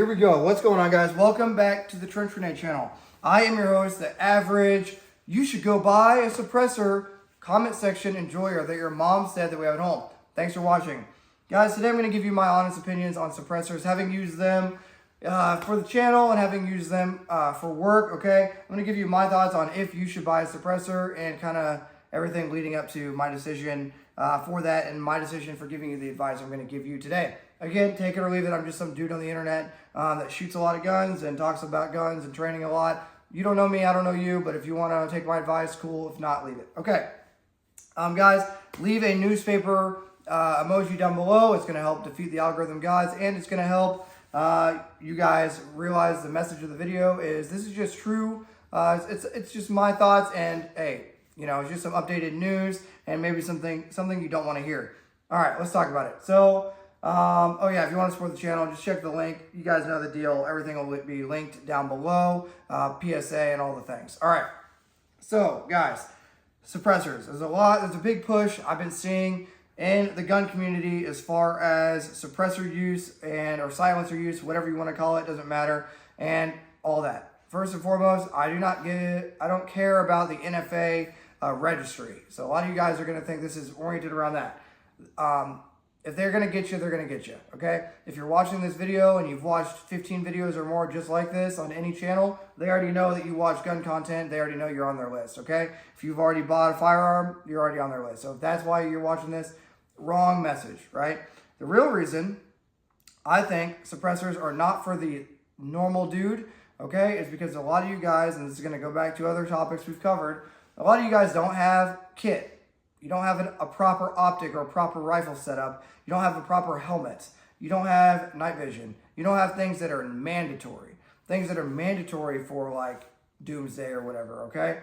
Here we go. What's going on, guys? Welcome back to the Trench Renee channel. I am your host, the average you should go buy a suppressor comment section enjoyer that your mom said that we have at home. Thanks for watching. Guys, today I'm going to give you my honest opinions on suppressors, having used them for the channel and having used them for work, okay? I'm going to give you my thoughts on if you should buy a suppressor and kind of everything leading up to my decision for that and my decision for giving you the advice I'm going to give you today. Again, take it or leave it. I'm just some dude on the internet that shoots a lot of guns and talks about guns and training a lot. You don't know me, I don't know you, but if you want to take my advice, cool. If not, leave it. Okay. Guys, leave a newspaper emoji down below. It's going to help defeat the algorithm gods, and it's going to help you guys realize the message of the video is this is just true. It's just my thoughts, and hey, you know, it's just some updated news and maybe something you don't want to hear. All right, let's talk about it. So, oh yeah, if you want to support the channel, just check the link. You guys know the deal. Everything will be linked down below, PSA and all the things. All right, so guys, suppressors. There's a big push I've been seeing in the gun community as far as suppressor use or silencer use, whatever you want to call it, doesn't matter, and all that. First and foremost, I don't care about the NFA registry. So a lot of you guys are going to think this is oriented around that. If they're going to get you, they're going to get you, okay? If you're watching this video and you've watched 15 videos or more just like this on any channel, they already know that you watch gun content. They already know you're on their list, okay? If you've already bought a firearm, you're already on their list. So if that's why you're watching this, wrong message, right? The real reason I think suppressors are not for the normal dude, okay, is because a lot of you guys, and this is going to go back to other topics we've covered, a lot of you guys don't have kit. You don't have a proper optic or a proper rifle setup. You don't have the proper helmets. You don't have night vision. You don't have things that are mandatory. Things that are mandatory for like doomsday or whatever, okay?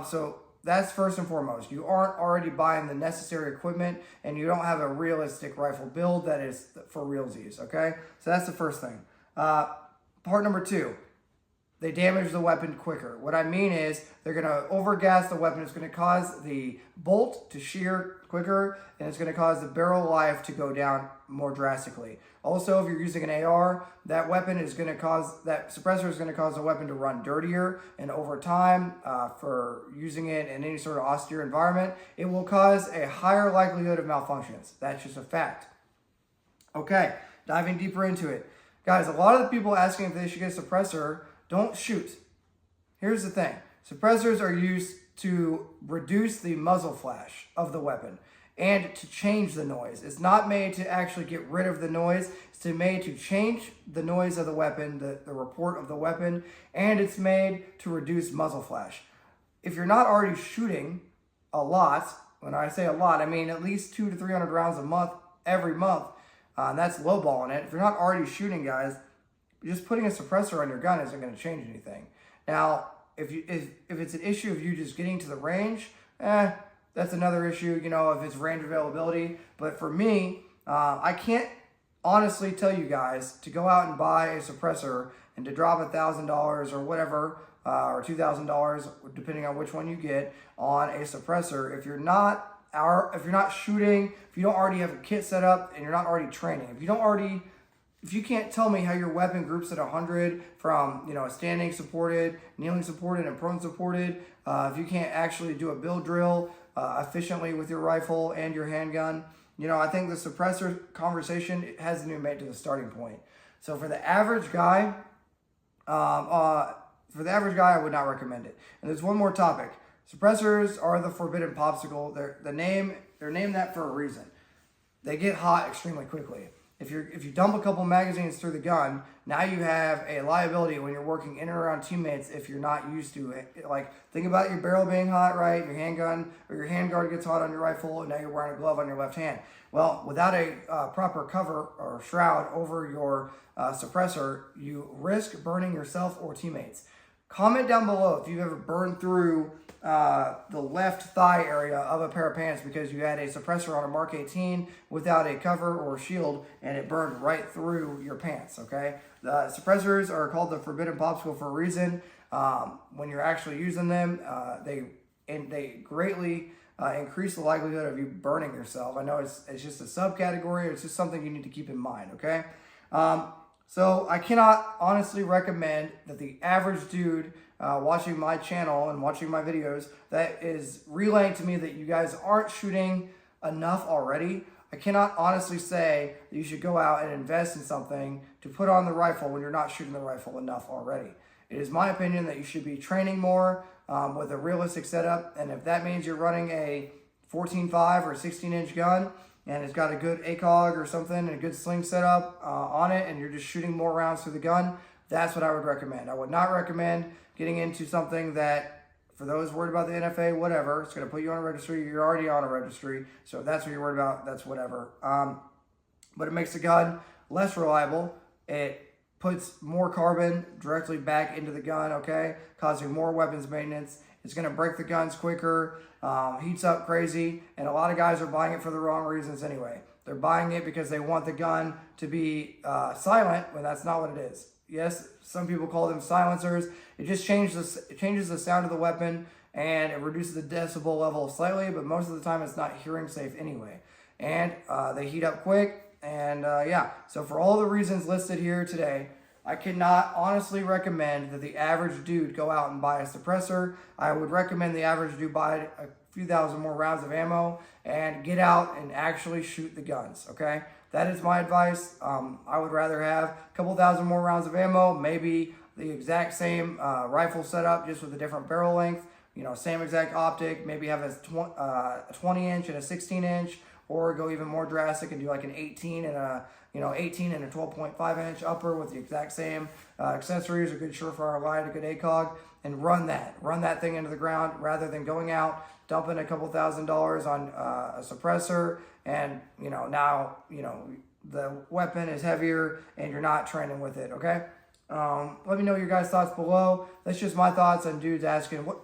So that's first and foremost. You aren't already buying the necessary equipment and you don't have a realistic rifle build that is for realsies, okay? So that's the first thing. Part number two. They damage the weapon quicker. What I mean is they're going to overgas the weapon. It's going to cause the bolt to shear quicker, and it's going to cause the barrel life to go down more drastically. Also, if you're using an AR, that suppressor is going to cause the weapon to run dirtier, and over time, for using it in any sort of austere environment, it will cause a higher likelihood of malfunctions. That's just a fact. Okay, diving deeper into it. Guys, a lot of the people asking if they should get a suppressor don't shoot. Here's the thing. Suppressors are used to reduce the muzzle flash of the weapon and to change the noise. It's not made to actually get rid of the noise. It's made to change the noise of the weapon, the report of the weapon, and it's made to reduce muzzle flash. If you're not already shooting a lot, when I say a lot, I mean at least 200 to 300 rounds a month, every month, and that's lowballing it. If you're not already shooting, guys, just putting a suppressor on your gun isn't going to change anything. Now, if it's an issue of you just getting to the range, that's another issue, you know, if it's range availability. But for me, I can't honestly tell you guys to go out and buy a suppressor and to drop $1,000 or whatever, or $2,000, depending on which one you get, on a suppressor if you're not shooting, if you don't already have a kit set up and you're not already training. If you can't tell me how your weapon groups at 100 from, you know, standing supported, kneeling supported, and prone supported, if you can't actually do a build drill efficiently with your rifle and your handgun, you know, I think the suppressor conversation hasn't even made to the starting point. So for the average guy, I would not recommend it. And there's one more topic. Suppressors are the forbidden popsicle. They're named that for a reason. They get hot extremely quickly. If you dump a couple magazines through the gun, now you have a liability when you're working in and around teammates if you're not used to it. Like, think about your barrel being hot, right? Your handgun or your handguard gets hot on your rifle, and now you're wearing a glove on your left hand. Well, without a proper cover or shroud over your suppressor, you risk burning yourself or teammates. Comment down below if you've ever burned through the left thigh area of a pair of pants because you had a suppressor on a Mark 18 without a cover or shield and it burned right through your pants, okay? The suppressors are called the forbidden popsicle for a reason. When you're actually using them, they greatly increase the likelihood of you burning yourself. I know it's just a subcategory. It's just something you need to keep in mind, okay? So I cannot honestly recommend that the average dude watching my channel and watching my videos that is relaying to me that you guys aren't shooting enough already. I cannot honestly say that you should go out and invest in something to put on the rifle when you're not shooting the rifle enough already. It is my opinion that you should be training more with a realistic setup, and if that means you're running a 14.5 or 16-inch gun and it's got a good ACOG or something and a good sling setup on it, and you're just shooting more rounds through the gun, that's what I would recommend. I would not recommend getting into something that, for those worried about the NFA, whatever, it's going to put you on a registry. You're already on a registry, so if that's what you're worried about, that's whatever. But it makes the gun less reliable. It puts more carbon directly back into the gun, okay, causing more weapons maintenance. It's going to break the guns quicker, heats up crazy, and a lot of guys are buying it for the wrong reasons anyway. They're buying it because they want the gun to be silent when that's not what it is. Yes, some people call them silencers. It just changes the sound of the weapon, and it reduces the decibel level slightly, but most of the time it's not hearing safe anyway. And they heat up quick, and yeah. So for all the reasons listed here today, I cannot honestly recommend that the average dude go out and buy a suppressor. I would recommend the average dude buy a few thousand more rounds of ammo and get out and actually shoot the guns, okay? That is my advice. I would rather have a couple thousand more rounds of ammo, maybe the exact same rifle setup, just with a different barrel length, you know, same exact optic, maybe have a 20-inch and a 16-inch, or go even more drastic and do like an 18 and a 12.5-inch upper with the exact same accessories, a good surefire light, a good ACOG, and run that thing into the ground rather than going out, dumping a couple $1,000s on a suppressor, and now the weapon is heavier and you're not training with it. Okay. Let me know your guys' thoughts below. That's just my thoughts on dudes asking, what,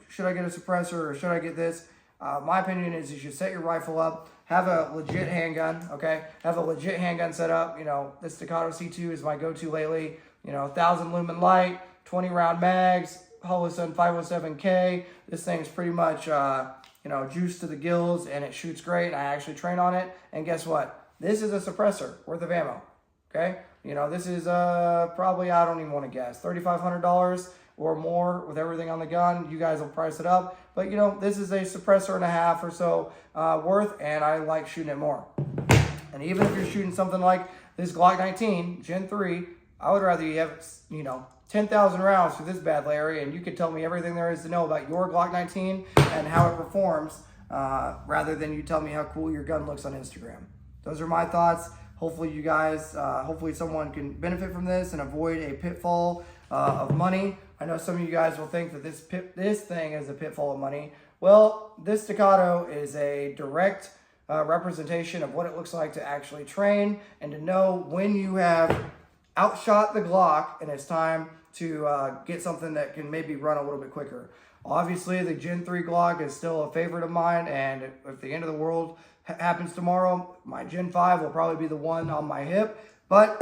should I get a suppressor or should I get this? My opinion is you should set your rifle up, have a legit handgun, okay? Have a legit handgun set up. This Staccato C2 is my go-to lately. 1,000 lumen light, 20 round mags, Holosun 507K. This thing's pretty much, juice to the gills, and it shoots great. I actually train on it. And guess what? This is a suppressor worth of ammo, okay? This is probably, I don't even want to guess, $3,500 or more with everything on the gun. You guys will price it up. But, this is a suppressor and a half or so worth, and I like shooting it more. And even if you're shooting something like this Glock 19 Gen 3, I would rather you have, 10,000 rounds for this bad Larry, and you could tell me everything there is to know about your Glock 19 and how it performs, rather than you tell me how cool your gun looks on Instagram. Those are my thoughts. Hopefully you guys, hopefully someone can benefit from this and avoid a pitfall of money. I know some of you guys will think that this thing is a pitfall of money. Well, this Staccato is a direct representation of what it looks like to actually train and to know when you have outshot the Glock and it's time to get something that can maybe run a little bit quicker. Obviously, the Gen 3 Glock is still a favorite of mine, and if the end of the world happens tomorrow, my Gen 5 will probably be the one on my hip. But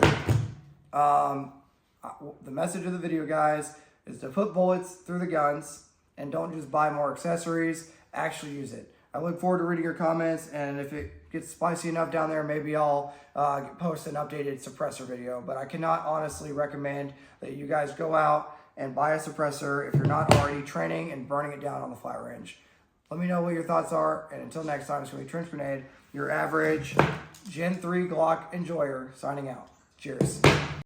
the message of the video, guys, is to put bullets through the guns and don't just buy more accessories. Actually use it. I look forward to reading your comments, and if it gets spicy enough down there, maybe I'll post an updated suppressor video. But I cannot honestly recommend that you guys go out and buy a suppressor if you're not already training and burning it down on the flat range. Let me know what your thoughts are, and until next time, it's going to be Trench Grenade, your average Gen 3 Glock enjoyer, signing out. Cheers.